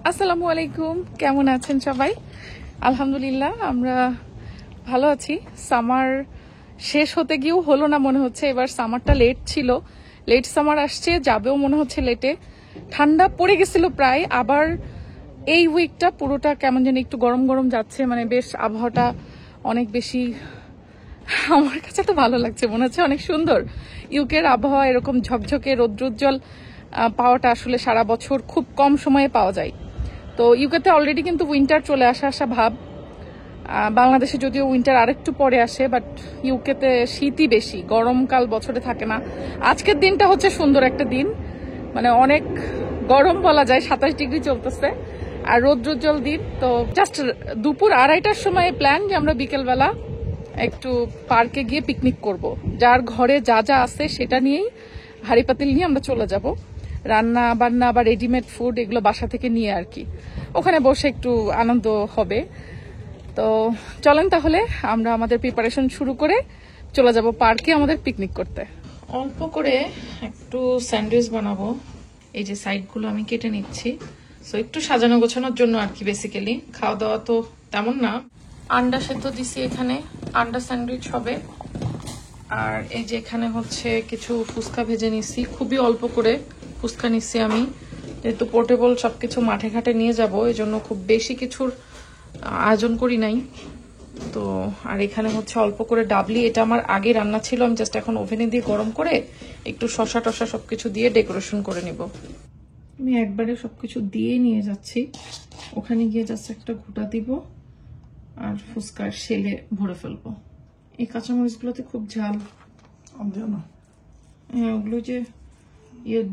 আসসালামু আলাইকুম, কেমন আছেন সবাই? আলহামদুলিল্লাহ আমরা ভালো আছি। সামার শেষ হতে গিয়েও হলো না মনে হচ্ছে, এবার সামারটা লেট ছিল, লেট সামার আসছে, যাবেও মনে হচ্ছে লেটে। ঠান্ডা পড়ে গেছিল প্রায়, আবার এই উইকটা পুরোটা কেমন যেন একটু গরম গরম যাচ্ছে, মানে বেশ আবহাওয়াটা অনেক বেশি আমার কাছে তো ভালো লাগছে, মনে হচ্ছে অনেক সুন্দর। ইউকের আবহাওয়া এরকম ঝকঝকে রৌদ্রোজ্জ্বল পাওয়াটা আসলে সারা বছর খুব কম সময়ে পাওয়া যায়। তো ইউকেতে অলরেডি কিন্তু উইন্টার চলে আসা ভাব। বাংলাদেশে যদিও উইন্টার আরেকটু পরে আসে, বাট ইউকেতে শীতই বেশি, গরমকাল বছরে থাকে না। আজকের দিনটা হচ্ছে সুন্দর একটা দিন, মানে অনেক গরম বলা যায়, 27 ডিগ্রি চলতেছে আর রৌদ্রোজ্জ্বল দিন। তো জাস্ট দুপুর 2:30টার সময় প্ল্যান যে আমরা বিকেলবেলা একটু পার্কে গিয়ে পিকনিক করব। যার ঘরে যা যা আছে সেটা নিয়েই, হাঁড়ি পাতিল নিয়ে আমরা চলে যাব। রান্না বান্না বা রেডিমেড ফুড এগুলো বাসা থেকে নিয়ে আর কি, ওখানে বসে একটু আনন্দ হবে। তো চলেন তাহলে আমরা আমাদের প্রিপারেশন শুরু করে চলে যাব পার্কে আমাদের পিকনিক করতে। অল্প করে একটু স্যান্ডউইচ বানাবো, এই যে সাইডগুলো আমি কেটে নিচ্ছি। সো একটু সাজানো গোছানোর জন্য আর কি, বেসিক্যালি খাওয়া দাওয়া তো তেমন না। আন্ডা সেদ্ধ দিছি এখানে, আন্ডা স্যান্ডউইচ হবে। আর এই যে এখানে হচ্ছে কিছু ফুচকা ভেজে নিছি, খুবই অল্প করে ফুচকা নিচ্ছি আমি, যেহেতু পোর্টেবল সবকিছু মাঠে ঘাটে নিয়ে যাব, এই জন্য খুব বেশি কিছুর আয়োজন করি নাই। তো আর এখানে হচ্ছে অল্প করে ডাবলি, এটা আমার আগে রান্না ছিল, আমি জাস্ট এখন ওভেনে দিয়ে গরম করে একটু শসা টসা সবকিছু দিয়ে ডেকোরেশন করে নিব। আমি একবারে সবকিছু দিয়ে নিয়ে যাচ্ছি, ওখানে গিয়ে জাস্ট একটা ঘুটা দিব আর ফুচকার শেলে ভরে ফেলবো। এই কাঁচামরিচগুলোতে খুব ঝাল। হ্যাঁ, ওগুলো যে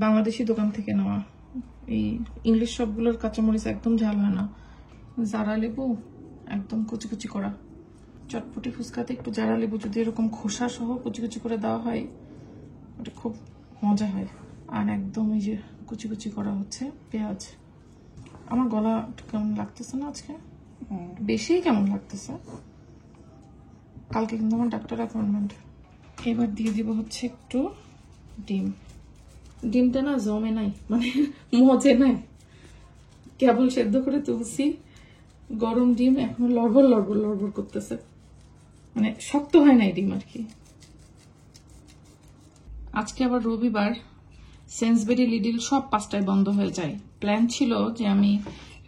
বাংলাদেশি দোকান থেকে নেওয়া, এই ইংলিশ সবগুলোর কাঁচামরিচ একদম ঝাল হয় না। জারা লেবু একদম কুচি কুচি করা, চটপটি ফুচকাতে একটু জারা লেবু যদি এরকম খোসা সহ কুচি কুচি করে দেওয়া হয়, ওটা খুব মজা হয়। আর একদম এই যে কুচি কুচি করা হচ্ছে পেঁয়াজ। আমার গলা কেমন লাগতেছে না আজকে, বেশি কেমন লাগতেছে। কালকে কিন্তু আমার ডাক্তার অ্যাপয়েন্টমেন্ট। এবার দিয়ে দিব হচ্ছে একটু ডিম। ডিমটা না জমে নাই, মানে মজে নাই, কেবল সেদ্ধ করে তুলছি। গরম ডিম এখন লড়বড় লড়বড় লড়বড় করতেছে, মানে শক্ত হয় নাই ডিম আর কি। আজকে আবার রবিবার, সেন্সবেরি লিডল সব 5টায় বন্ধ হয়ে যায়। প্ল্যান ছিল যে আমি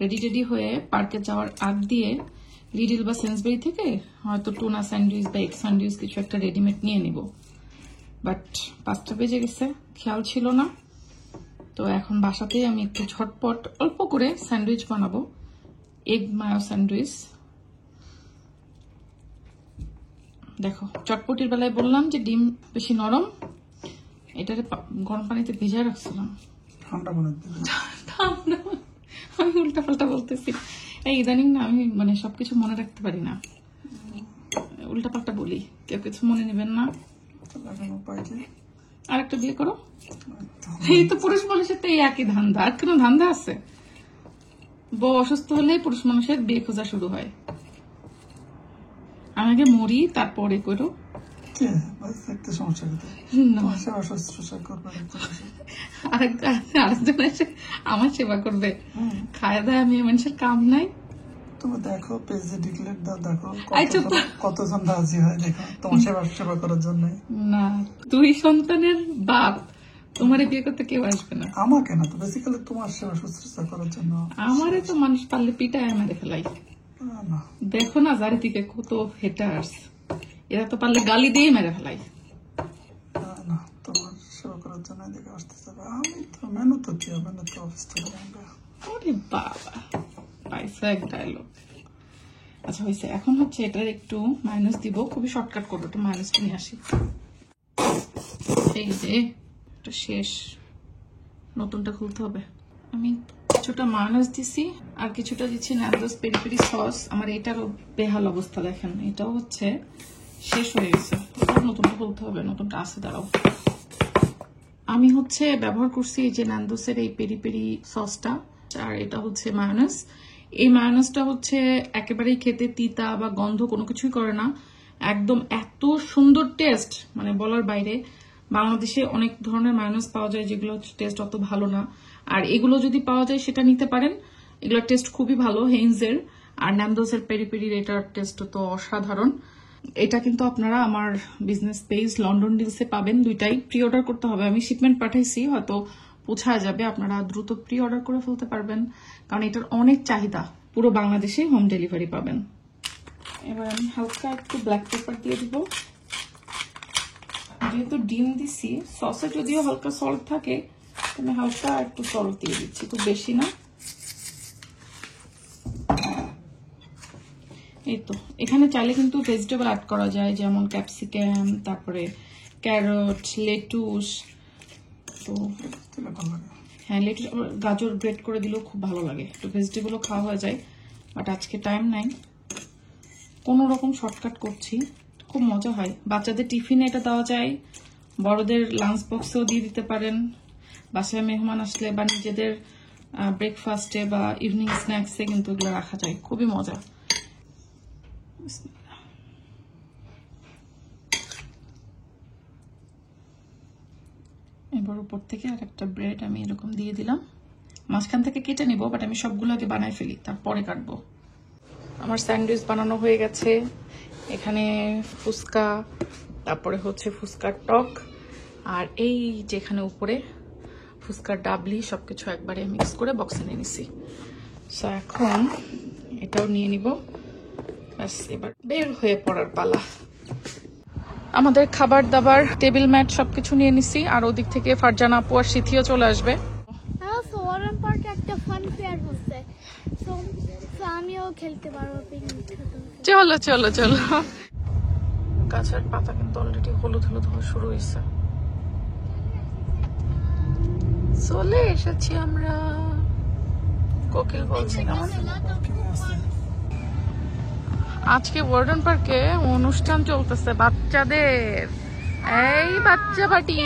রেডি হয়ে পার্কে যাওয়ার আগ দিয়ে লিডল বা সেন্সবেরি থেকে হয়তো টুনা স্যান্ডউইচ বা এগ স্যান্ডউইচ কিছু একটা রেডিমেড নিয়ে নিব, বাট 5টা বেজে গেছে, খেয়াল ছিল না। তো এখন বাসাতেই আমি একটু ঝটপট অল্প করে স্যান্ডউইচ বানাবো, এগ মায়ো স্যান্ডউইচ। দেখো, চটপটির বেলায় বললাম যে ডিম বেশি নরম, এটাকে গরম পানিতে ভিজায় রাখছিলাম। আমি উল্টা পাল্টা বলতেছি, এই ইদানিং না আমি মানে সবকিছু মনে রাখতে পারি না, উল্টা পাল্টা বলি, কেউ কিছু মনে নেবেন না। আর একটা বিয়ে করো, এই তো পুরুষ মানুষের তো এই একই ধান্দা, আর কোনো ধান্দা আছে? বউ অসুস্থ হলে পুরুষ মানুষের বিয়ে খোঁজা শুরু হয়। আমি আগে মরি তারপরে করো। আরেকজন এসে আমার সেবা করবে, খায় দায় আমি মানুষের কাম নাই। তুমি দেখো পেজে ডিক্লেয়ার দাও, দেখো কতজন রাজি হয়, দেখো তোমার সেবা করার জন্য। না, 2 সন্তানের বাপ, তোমার বিয়ে করতে কেউ আসবে না। আমাকে না তো, বেসিক্যালি তোমার সেবা শুশ্রূষা করার জন্য। আমারে তো মানুষ পারলে পিটায় মেরে ফেলাই। দেখো না চারিদিকে কত হেটার্স, এরা তো পারলে গালি দিয়ে মেরে ফেলাই। না, তোমার সেবা করার জন্য এদিকে আসতে যাবে। আমি তো মেনু তো কি হবে না, তো অফিস থেকে যাবে। আরে বাবা, পাইসা এক ডায়লগ। আচ্ছা হয়েছে, এখন হচ্ছে এটার একটু মাইনাস দিব, খুবই শর্টকাট করবো, একটু মাইনাসটা নিয়ে আসি। এই যে এটা শেষ, নতুনটা খুলতে হবে। আমি কিছুটা মায়োনেজ দিছি আর কিছুটা দিচ্ছি ন্যান্ডোস পেরি পেরি সস। আমার এটারও বেহাল অবস্থা, দেখেন এটাও হচ্ছে শেষ হয়ে গেছে, নতুনটা খুলতে হবে, নতুনটা আছে, দাঁড়াও। আমি হচ্ছে ব্যবহার করছি এই যে ন্যান্ডোসের এই পেরি পেরি সসটা, আর এটা হচ্ছে মায়োনেজ। এই মায়োনেজটা হচ্ছে একেবারেই খেতে তিতা বা গন্ধ কোনো কিছুই করে না, একদম এত সুন্দর টেস্ট, মানে বলার বাইরে। বাংলাদেশে অনেক ধরনের মায়োনেজ পাওয়া যায় যেগুলো টেস্ট অত ভালো না, আর এগুলো যদি পাওয়া যায় সেটা নিতে পারেন। এগুলোর টেস্ট খুবই ভালো, হেইনজের আর ন্যামদোসের পেরি পেরির এটার টেস্ট তো অসাধারণ। এটা কিন্তু আপনারা আমার বিজনেস পেজ লন্ডন ডিলসে পাবেন, দুইটাই প্রি অর্ডার করতে হবে। আমি শিপমেন্ট পাঠাইছি, হয়তো পৌঁছা যাবে, আপনারা দ্রুত প্রি অর্ডার করে ফেলতে পারবেন, কারণ এটার অনেক চাহিদা, পুরো বাংলাদেশে হোম ডেলিভারি পাবেন। এবার আমি হালকা একটু ব্ল্যাক পেপার দিয়ে দিব, যেহেতু ডিম দিছি, সসে যদিও হালকা সল্ট থাকে, আমি হালকা একটু সল্ট দিয়ে দিচ্ছি, খুব বেশি না। এই তো, এখানে চাইলে কিন্তু ভেজিটেবল অ্যাড করা যায়, যেমন ক্যাপসিকাম, তারপরে ক্যারট, লেটুস। তো হ্যাঁ, লেটুস, গাজর গ্রেট করে দিলেও খুব ভালো লাগে, একটু ভেজিটেবলও খাওয়া হয়ে যায়। বাট আজকে টাইম নাই, কোনো রকম শর্টকাট করছি, খুব মজা হয়। বাচ্চাদের টিফিনে এটা দেওয়া যায়, বড়দের লাঞ্চ বক্সেও দিয়ে দিতে পারেন, বাসায় মেহমান আসলে বা নিজেদের ব্রেকফাস্টে বা ইভিনিং স্ন্যাক্সে কিন্তু এগুলো রাখা যায়, খুবই মজা। এবার উপর থেকে আর একটা ব্রেড আমি এরকম দিয়ে দিলাম, মাঝখান থেকে কেটে নিব, বাট আমি সবগুলো আগে বানায় ফেলি, তারপরে কাটবো। আমার স্যান্ডউইচ বানানো হয়ে গেছে, এখানে ফুচকা, তারপরে হচ্ছে ফুচকার টক, আর এই যেখানে উপরে ফুচকার ডাবলি, সবকিছু একবারে মিক্স করে বক্সে নিয়ে নিছি। সো এখন এটাও নিয়ে নিব, ব্যাস এবার বের হয়ে পড়ার পালা। আমাদের খাবার দাবার, টেবিল ম্যাট সবকিছু নিয়ে নিছি, আর ওদিক থেকে ফারজানা আপু আর সিথিও চলে আসবে। ওয়ারেন পার্কে একটা ফান ফেয়ার হচ্ছে, তো আমিও খেলতে পারবো পিকনিক। চলো চলো চলো। গাছের পাতা কিন্তু অলরেডি হলুদ হলুদ হওয়া শুরু হয়েছে। চলে এসেছি আমরা, কোকিল বলছি কেমন। আজকে ওয়ার্ডেন পার্কে অনুষ্ঠান চলতেছে বাচ্চাদের, এই বাচ্চা পার্টি,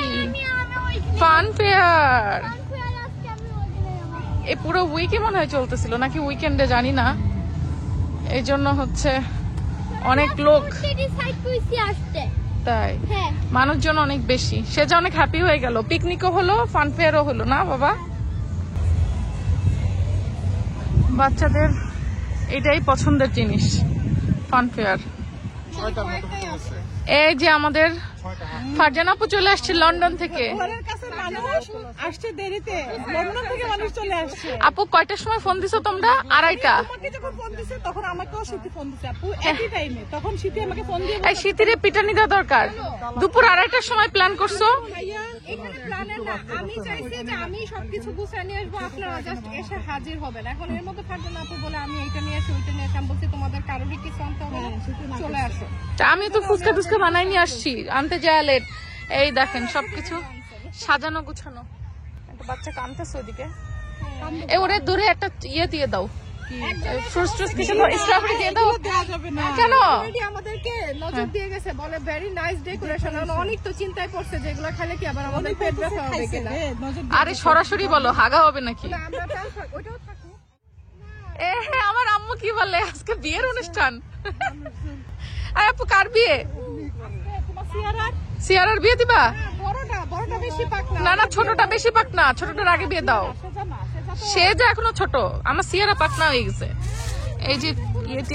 ফান ফেয়ার। এ পুরো উইকে মনে হয় চলতেছিল, নাকি উইকেন্ডে জানি না, এই জন্য হচ্ছে অনেক লোক, তাই মানুষজন অনেক বেশি, সে যে অনেক হ্যাপি হয়ে গেল, পিকনিকও হলো ফান ফেয়ারও হলো না বাবা। বাচ্চাদের এটাই পছন্দের জিনিস, ফান ফেয়ার। এই যে আমাদের ফারজানা আপু চলে আসছে লন্ডন থেকে। আপু কয়টার সময় ফোন দিছো তোমরা? 2:30টা। শীতের পিটানি দেওয়া দরকার, দুপুর 2:30টার সময় প্ল্যান করছো। আমি চাইছি যে আমি সবকিছু গুছিয়ে নিয়ে আসবো, আপনারা জাস্ট এসে হাজির হবেন। এখন এর মধ্যে ফারজানা আপু বলে আমি এইটা নিয়ে আসি, ওইটা নিয়ে আসি, আমি বলছি তোমাদের কারোরই কিছু আনতে হবে না, চলে আসো। আমি তো ফুচকা টুচকা বানাই নিয়ে আসছি, আনতে যায় লেট। এই দেখেন সবকিছু সাজানো গুছানো। একটা বাচ্চা কাঁদতেছে ওদিকে, ওরে দূরে একটা ইয়ে দিয়ে দাও, ফ্রুটস টুস কিছু স্ট্রবেরি দিয়ে দাও। কেন আমাদেরকে নজর দিয়ে গেছে, বলে ভেরি নাইস ডেকোরেশন। অনেক তো চিন্তায় পড়ছে যে এগুলো খেলে কি আবার আমাদের পেট ব্যথা হবে কিনা। আরে সরাসরি বলো, হাগা হবে নাকি? ওইটাও থাকুক। আমার আম্মু কি বলে, আজকে বিয়ের অনুষ্ঠান। আপু কার বিয়ে? সিয়ারার বিয়ে দিবা? বড়টা বেশি পাক না না, ছোটটা বেশি পাক না, ছোটটার আগে বিয়ে দাও। সে যে এখনো ছোট, আমার সিয়ারা পাক না হয়ে গেছে। এই যে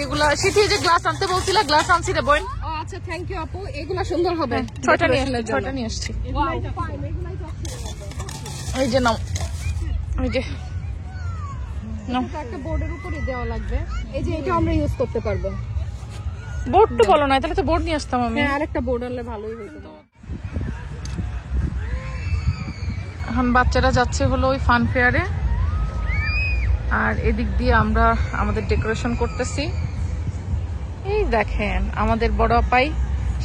এগুলা শীতে যে গ্লাস আনতে বলছিলা, গ্লাস আনছি রে বোন। আচ্ছা থ্যাংক ইউ আপু, এগুলা সুন্দর হবে। ছয়টা নিয়ে আসছি। এই যে নাও, এই যে একটা বোর্ডের উপরে দেওয়া লাগবে, এই যে এটা আমরা ইউজ করতে পারবো। বোর্ড তো বলো না, তাহলে তো বোর্ড নিয়ে আসতাম আমি। আরেকটা বোর্ড আনলে ভালোই হতো। এখন বাচ্চারা যাচ্ছে হলো ওই ফান ফেয়ারে, আর এদিক দিয়ে আমরা আমাদের ডেকোরেশন করতেছি। এই দেখেন আমাদের বড় আপাই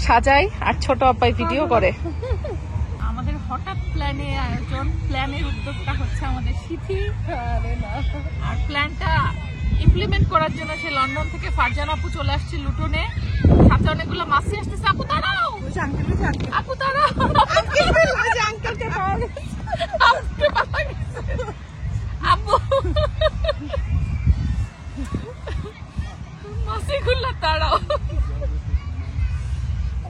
সাজায় আর ছোট আপাই ভিডিও করে। আমাদের হঠাৎ প্ল্যানের আয়োজন, প্ল্যানের উদ্যোগটা হচ্ছে আমাদের সিথি, আর প্ল্যানটা ইমপ্লিমেন্ট করার জন্য সে লন্ডন থেকে ফারজানা আপু চলে আসছে লুটনে, সাথে অনেকগুলো মাসি আসতেছে। আপু দাঁড়াও, আপু দাঁড়াও, আপু মাসি গুলো দাঁড়াও,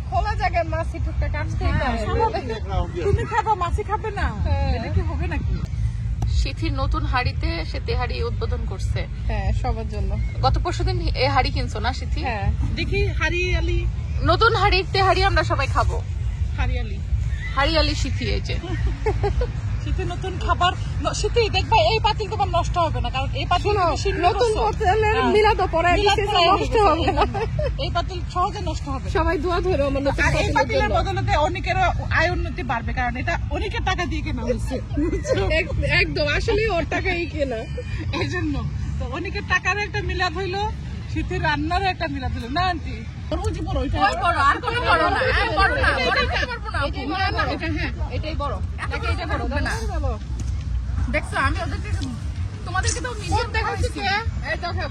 খোলা জায়গায় মাছি টুকটাক আসতেই পারে। তুমি খাবা, মাছি খাবে না, এটা কি হবে নাকি? সিথির নতুন হাড়িতে সে তেহারি উদ্বোধন করছে। হ্যাঁ, সবার জন্য। গত পরশুদিন এই হাড়ি কিনছো না সিথি? হ্যাঁ, দেখি হারিয়ালি নতুন হাড়ির তেহারি আমরা সবাই খাবো। হারিয়ালি হারিয়ালি সিথি এই যে শীতে নতুন খাবার। শীতে দেখবা এই পাতিল তোমার নষ্ট হবে না, কারণ এই পাতিল নতুন পাতিলের মিলাদ পরে নষ্ট হবে না। এই পাতিল সহজে নষ্ট হবে। সবাই দোয়া ধরো আমার নতুন পাতিলের জন্য। এই পাতিলের বদলতে অনেকের আয় উন্নতি বাড়বে, কারণ এটা অনেকের টাকা দিয়ে কেনা হয়েছে। একদম আসলে ওর টাকাই কেনা, এই জন্য তো অনেকের টাকার একটা মিলাদ হইলো, শীতের রান্নারও একটা মিলাদ হইলো না আন্টি? এটাই বড়। দেখছো আমি ওদেরকে তোমাদেরকে তো মিডিয়াম দেখাচ্ছি।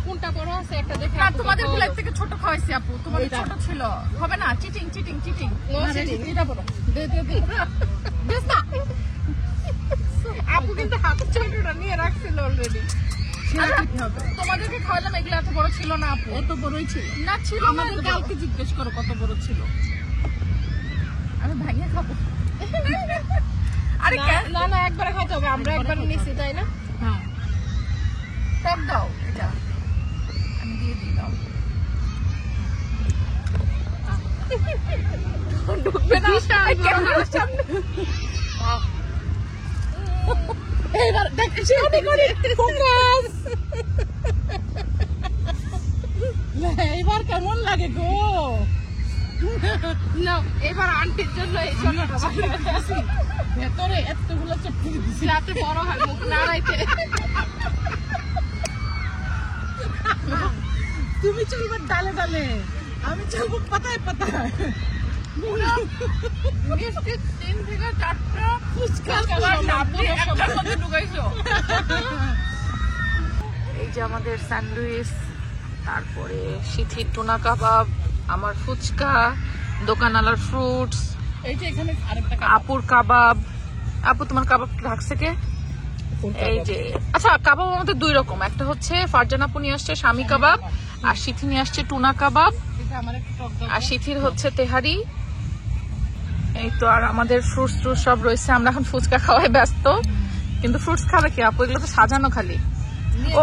কোনটা বড় আছে একটা দেখে তোমাদের প্লেট থেকে ছোট খাওয়াইছি আপু, তোমাদের ছোট ছিল। হবে না, চিটিং চিটিং চিটিং। এটা বড়। দে দে দে। আপু কিন্তু হাতের ছোটটা নিয়ে রাখছিল অলরেডি। তোমাদেরকে খাওয়ালাম, এগুলো এত বড় ছিল না আপু। এত বড়ই ছিল না, ছিল না। আমাদের কালকে জিজ্ঞেস করো কত বড় ছিল। আমি ভাঙিয়ে খাবো। আরে না না, একবারে খাইতে হবে। আমরা একবার নিছি, তাই না? হ্যাঁ, টক দাও, এটা আমি দিয়ে দিলাম। ঢুকবে না ক্যামেরার সামনে। এইবার দেখ শিওনি করে ফোকাস। এইবার কেমন লাগে গো? না, এবার আন্টির জন্য এই জন্যটা ভেতরে এতগুলো চটকি দিছি, যাতে বড় হয় মুখ নাড়াইতে। তুমি চলবে ডালে ডালে, আমি চলবো পাতায় পাতায়। মিষ্টি 3 থেকে 4টা ফুচকা ঢুকাইছো। এই যে আমাদের স্যান্ডউইচ, তারপরে সিথির টুনা কাবাব, আমার ফুচকা, দোকানওয়ালার ফ্রুটস, এই যে এখানে আরেকটা আপুর কাবাব। আপু তোমার কাবাব ঢাকছে কে? এই যে আচ্ছা, কাবাব আমাদের 2 রকম। একটা হচ্ছে ফারজান আপু নিয়ে আসছে স্বামী কাবাব, আর সিথি নিয়ে আসছে টুনা কাবাব, আমার একটা টক দাও। আর সিথির হচ্ছে তেহারি। এই তো, আর আমাদের ফ্রুটস ট্রুটস সব রয়েছে। আমরা এখন ফুচকা খাওয়ায় ব্যস্ত, কিন্তু ফ্রুটস খাবে কি আপু? এগুলো তো সাজানো খালি। ও,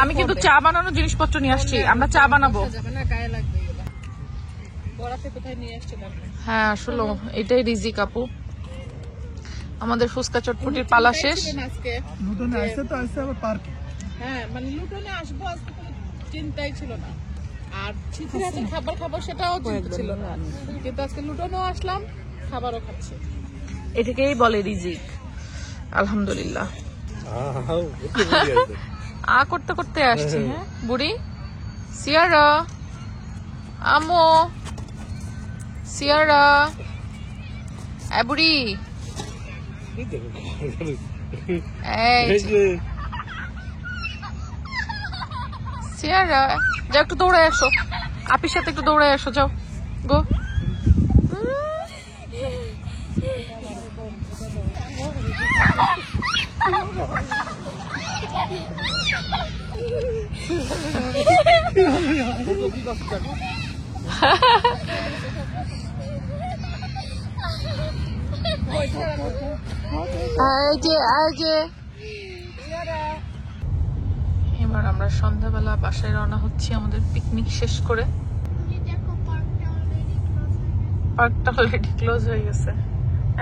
আমি কিন্তু চা বানানোর জিনিসপত্র নিয়ে আসছি, আমরা চা বানাবো। গায়ে লাগবে এগুলো। বড়াতে কোথায় নিয়ে আসছিলাম? হ্যাঁ, আসলে এটাই রিজিক আপু। আমাদের ফুচকা চটপটির পালা শেষ। আজকে লুটনে আসছে তো আসছে আবার পার্কে। হ্যাঁ, মানে লুটনে আসবো আজকে কোনো চিন্তাই ছিল না। আর শীতের হাতে খাবার খাবো সেটাও চিন্তা ছিল না, কিন্তু আজকে লুটনেও আসলাম, খাবারও খাচ্ছি। এটাকেই বলে রিজিক। আলহামদুলিল্লাহ। আ করতে করতে আসছি। হ্যাঁ বুড়ি, সিয়ারা, আমো, সিয়ারা, বুড়ি, এই সিয়ারা, যাও একটু দৌড়ে আসো, আপির সাথে একটু দৌড়ে আসো, যাও গো। এবার আমরা সন্ধ্যাবেলা বাসায় রওনা হচ্ছি আমাদের পিকনিক শেষ করে। দেখো পার্কটা অলরেডি ক্লোজ হয়ে গেছে।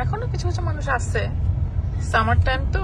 এখনো কিছু কিছু মানুষ আছে, সামার টাইম তো।